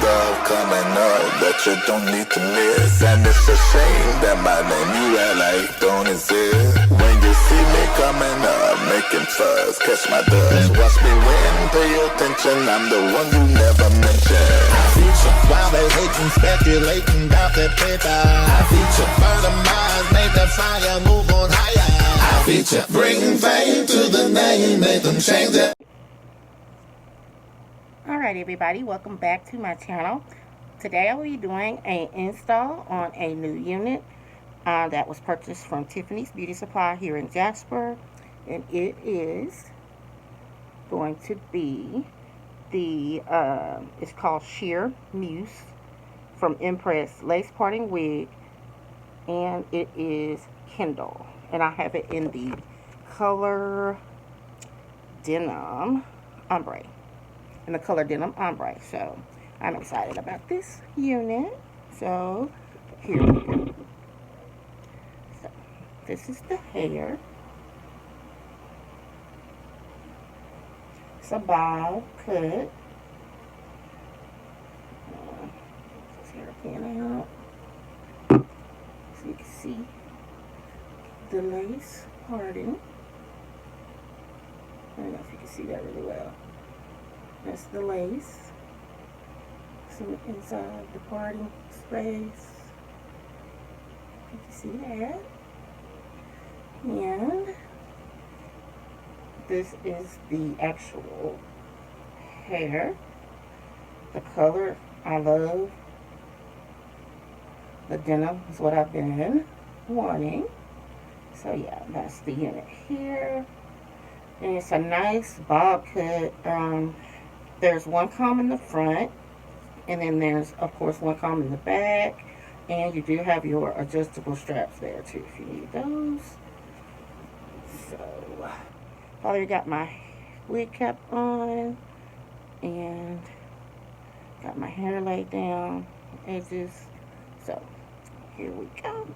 stuff coming up that you don't need to miss. And it's a shame that my name you act like don't exist. When you see me coming up, making fuss, catch my dust. Watch me win, pay attention, I'm the one you never mention. I feature while they hating, speculating about that paper. I feature burn the minds, make the fire move on higher. I feature bring fame to the name, make them change it. Alright everybody, welcome back to my channel. Today I will be doing an install on a new unit that was purchased from Tiffany's Beauty Supply here in Jasper. And it is going to be the, it's called Sheer Mousse from Impress Lace Parting Wig. And it is Kindle. And I have it in the color Denim Ombre. In the color Denim Ombre. So I'm excited about this unit. So here we go. So this is the hair. It's a bob cut. This hairpin out. So you can see the lace parting. I don't know if you can see that really well. That's the lace. Some inside the parting space. You can see that. And this is the actual hair. The color I love. The denim is what I've been wanting. So yeah, that's the unit here. And it's a nice bob cut. There's one comb in the front, and then there's, of course, one comb in the back, and you do have your adjustable straps there, too, if you need those. So, I've already got my wig cap on, and got my hair laid down, edges. So, here we go.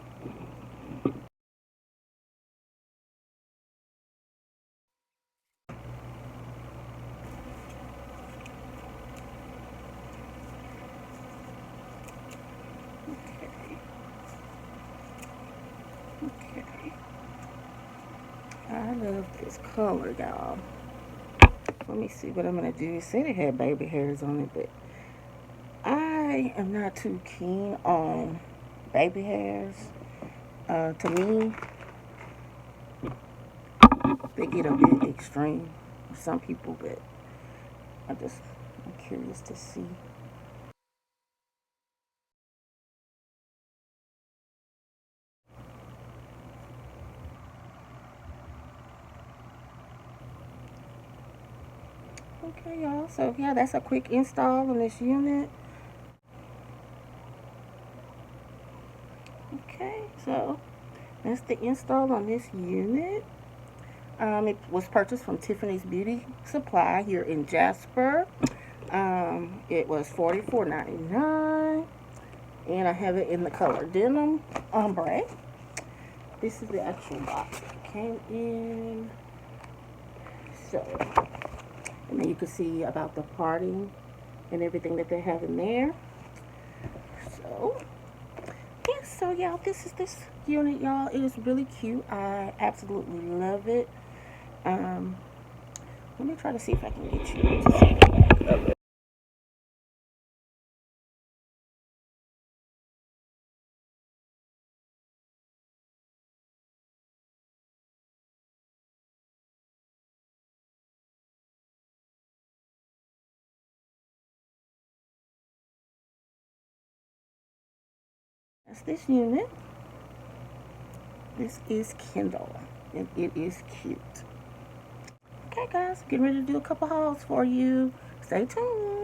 Okay. I love this color, y'all. Let me see what I'm going to do. It said it had baby hairs on it, but I am not too keen on baby hairs. To me, they get a bit extreme for some people, but I'm curious to see. Okay, y'all. So, yeah, that's a quick install on this unit. Okay, so that's the install on this unit. It was purchased from Tiffany's Beauty Supply here in Jasper. It was $44.99. And I have it in the color Denim Ombre. This is the actual box it came in. So, and then you can see about the parting and everything that they have in there. So, yeah, so y'all, this is this unit, y'all. It is really cute. I absolutely love it. Let me try to see if I can get you to see the back of it. That's this unit. This is Kindle, and it is cute. Okay, guys, getting ready to do a couple hauls for you. Stay tuned.